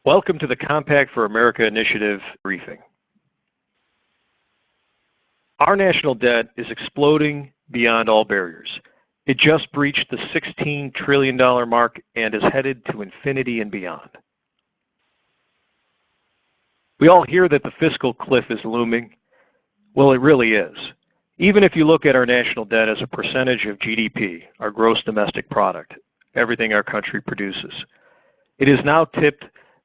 Welcome to the Compact for America Initiative briefing. Our national debt is exploding beyond all barriers. It just breached the $16 trillion mark and is headed to infinity and beyond. We all hear that the fiscal cliff is looming. Well, it really is. Even if you look at our national debt as a percentage of GDP, our gross domestic product, everything our country produces, it is now tipped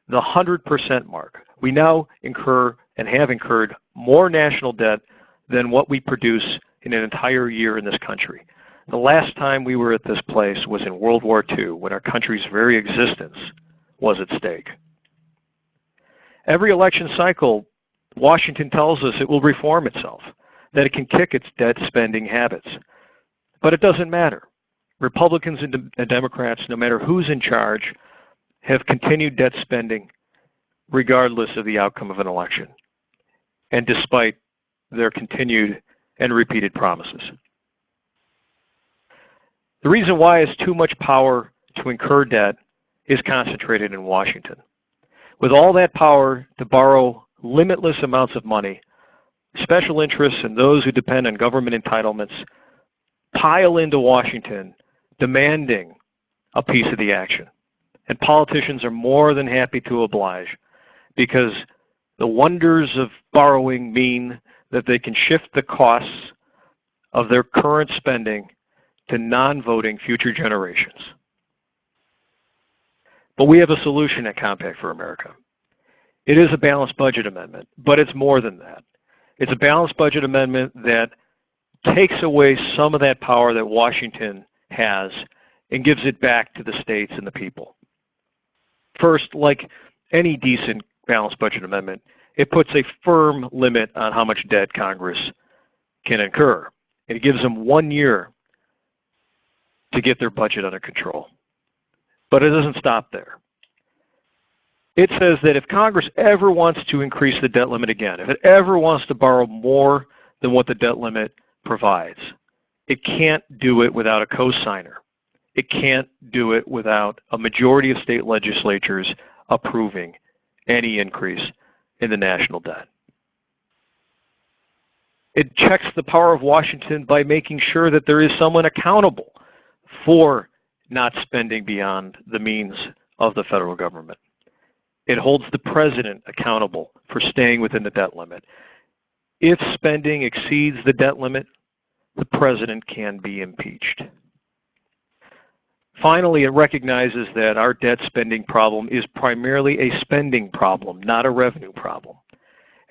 the 100% mark. We now incur and have incurred more national debt than what we produce in an entire year in this country. The last time we were at this place was in World War II, when our country's very existence was at stake. Every election cycle, Washington tells us it will reform itself, that it can kick its debt spending habits. But it doesn't matter. Republicans and Democrats, no matter who's in charge, have continued debt spending regardless of the outcome of an election, and despite their continued and repeated promises. The reason why is too much power to incur debt is concentrated in Washington. With all that power to borrow limitless amounts of money, special interests and those who depend on government entitlements pile into Washington demanding a piece of the action. And politicians are more than happy to oblige, because the wonders of borrowing mean that they can shift the costs of their current spending to non-voting future generations. But we have a solution at Compact for America. It is a balanced budget amendment, but it's more than that. It's a balanced budget amendment that takes away some of that power that Washington has and gives it back to the states and the people. First, like any decent balanced budget amendment, it puts a firm limit on how much debt Congress can incur. It gives them 1 year to get their budget under control. But it doesn't stop there. It says that if Congress ever wants to increase the debt limit again, if it ever wants to borrow more than what the debt limit provides, it can't do it without a co-signer. It can't do it without a majority of state legislatures approving any increase in the national debt. It checks the power of Washington by making sure that there is someone accountable for not spending beyond the means of the federal government. It holds the president accountable for staying within the debt limit. If spending exceeds the debt limit, the president can be impeached. Finally, it recognizes that our debt spending problem is primarily a spending problem, not a revenue problem.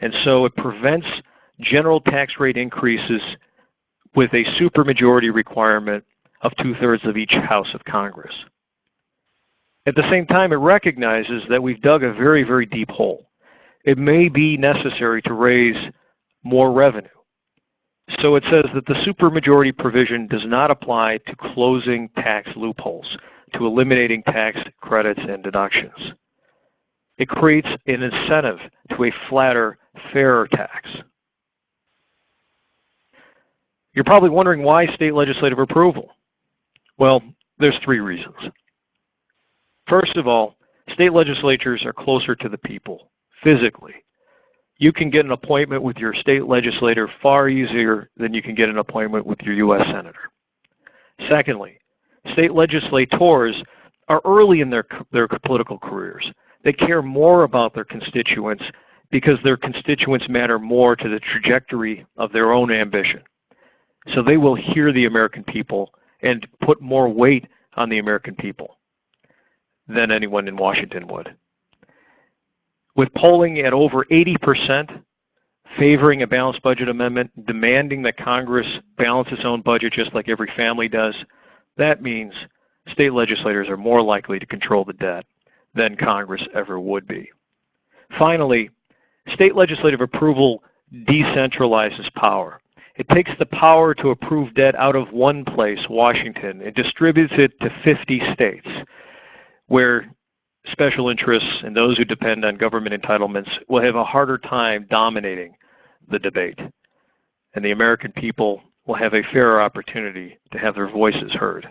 And so it prevents general tax rate increases with a supermajority requirement of 2/3 of each House of Congress. At the same time, it recognizes that we've dug a very, very deep hole. It may be necessary to raise more revenue. So it says that the supermajority provision does not apply to closing tax loopholes, to eliminating tax credits and deductions. It creates an incentive to a flatter, fairer tax. You're probably wondering why state legislative approval. Well, there's 3 reasons. First of all, state legislatures are closer to the people, physically. You can get an appointment with your state legislator far easier than you can get an appointment with your U.S. Senator. Secondly, state legislators are early in their political careers. They care more about their constituents because their constituents matter more to the trajectory of their own ambition. So they will hear the American people and put more weight on the American people than anyone in Washington would. With polling at over 80% favoring a balanced budget amendment, demanding that Congress balance its own budget just like every family does, that means state legislators are more likely to control the debt than Congress ever would be. Finally, state legislative approval decentralizes power. It takes the power to approve debt out of one place, Washington, and distributes it to 50 states, where special interests and those who depend on government entitlements will have a harder time dominating the debate. And the American people will have a fairer opportunity to have their voices heard.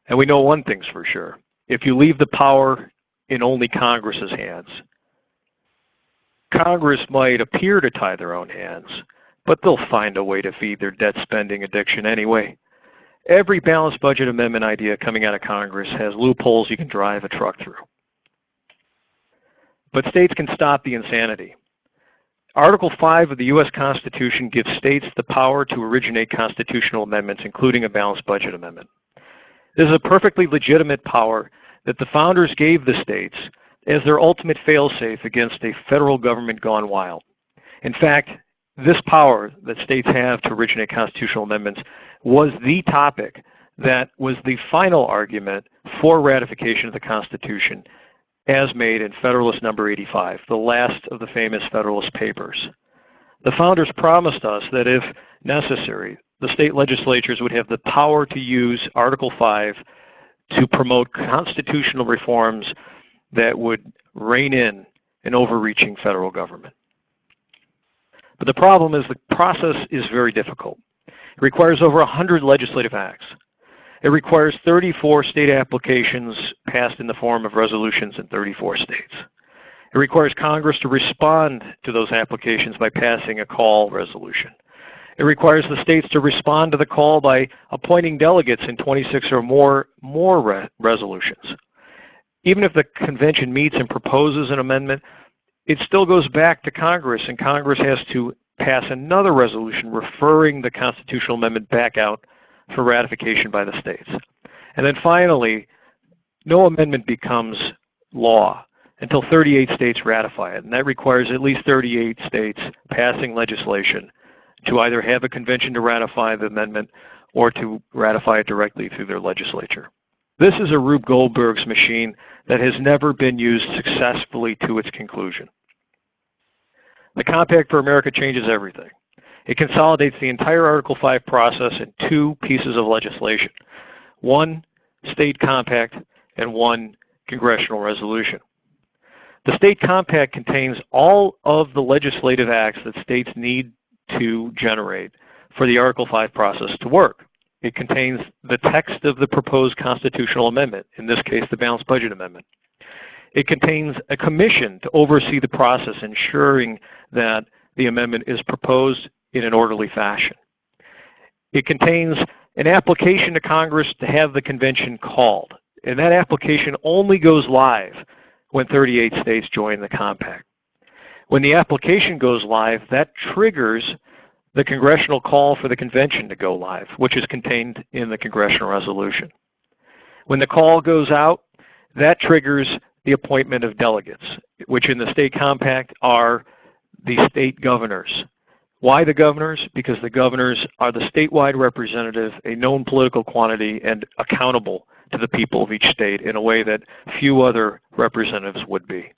And we know one thing's for sure. If you leave the power in only Congress's hands. Congress might appear to tie their own hands, but they'll find a way to feed their debt spending addiction anyway. Every balanced budget amendment idea coming out of Congress has loopholes you can drive a truck through. But states can stop the insanity. Article 5 of the U.S. Constitution gives states the power to originate constitutional amendments, including a balanced budget amendment. This is a perfectly legitimate power that the founders gave the states as their ultimate fail-safe against a federal government gone wild. In fact, this power that states have to originate constitutional amendments was the topic that was the final argument for ratification of the Constitution as made in Federalist Number 85, the last of the famous Federalist Papers. The founders promised us that if necessary, the state legislatures would have the power to use Article 5 to promote constitutional reforms that would rein in an overreaching federal government. But the problem is the process is very difficult. It requires over 100 legislative acts. It requires 34 state applications passed in the form of resolutions in 34 states. It requires Congress to respond to those applications by passing a call resolution. It requires the states to respond to the call by appointing delegates in 26 or more resolutions. Even if the convention meets and proposes an amendment, it still goes back to Congress, and Congress has to pass another resolution referring the constitutional amendment back out for ratification by the states. And then finally, no amendment becomes law until 38 states ratify it, and that requires at least 38 states passing legislation to either have a convention to ratify the amendment or to ratify it directly through their legislature. This is a Rube Goldberg's machine that has never been used successfully to its conclusion. The Compact for America changes everything. It consolidates the entire Article 5 process in two pieces of legislation, one state compact and one congressional resolution. The state compact contains all of the legislative acts that states need to generate for the Article 5 process to work. It contains the text of the proposed constitutional amendment, in this case the balanced budget amendment. It contains a commission to oversee the process, ensuring that the amendment is proposed in an orderly fashion. It contains an application to Congress to have the convention called, and that application only goes live when 38 states join the compact. When the application goes live, that triggers the congressional call for the convention to go live, which is contained in the congressional resolution. When the call goes out, that triggers the appointment of delegates, which in the state compact are the state governors. Why the governors? Because the governors are the statewide representative, a known political quantity, and accountable to the people of each state in a way that few other representatives would be.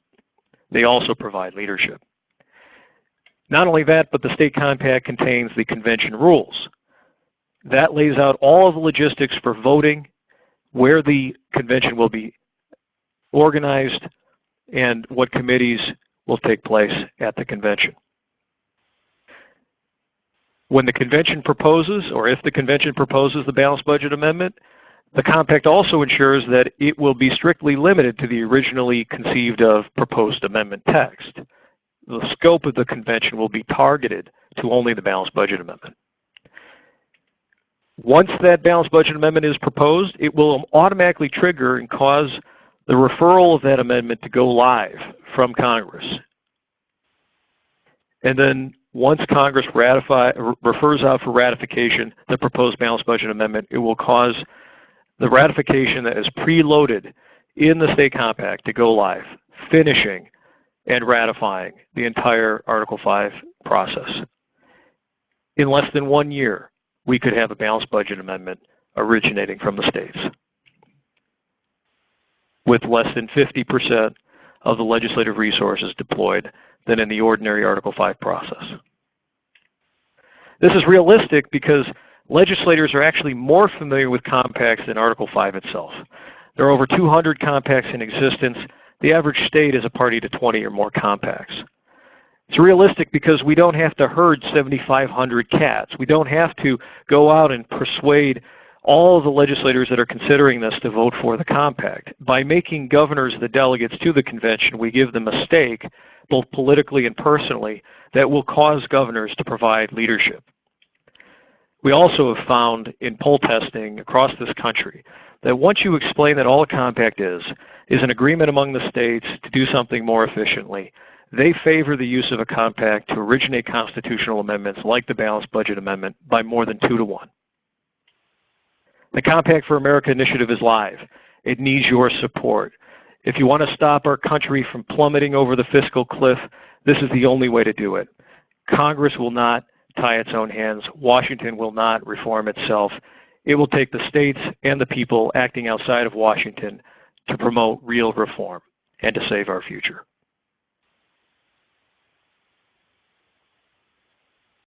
They also provide leadership. Not only that, but the state compact contains the convention rules. That lays out all of the logistics for voting, where the convention will be organized, and what committees will take place at the convention. When the convention proposes, or if the convention proposes the balanced budget amendment, the compact also ensures that it will be strictly limited to the originally conceived of proposed amendment text. The scope of the convention will be targeted to only the balanced budget amendment. Once that balanced budget amendment is proposed, it will automatically trigger and cause the referral of that amendment to go live from Congress. And then once Congress refers out for ratification the proposed balanced budget amendment, it will cause the ratification that is preloaded in the state compact to go live, finishing and ratifying the entire Article 5 process. In less than 1 year, we could have a balanced budget amendment originating from the states, with less than 50% of the legislative resources deployed than in the ordinary Article 5 process. This is realistic because legislators are actually more familiar with compacts than Article 5 itself. There are over 200 compacts in existence. The average state is a party to 20 or more compacts. It's realistic because we don't have to herd 7,500 cats. We don't have to go out and persuade all of the legislators that are considering this to vote for the compact. By making governors the delegates to the convention, we give them a stake, both politically and personally, that will cause governors to provide leadership. We also have found in poll testing across this country that once you explain that all a compact is an agreement among the states to do something more efficiently, they favor the use of a compact to originate constitutional amendments like the Balanced Budget Amendment by more than 2 to 1. The Compact for America initiative is live. It needs your support. If you want to stop our country from plummeting over the fiscal cliff, this is the only way to do it. Congress will not tie its own hands. Washington will not reform itself. It will take the states and the people acting outside of Washington to promote real reform and to save our future.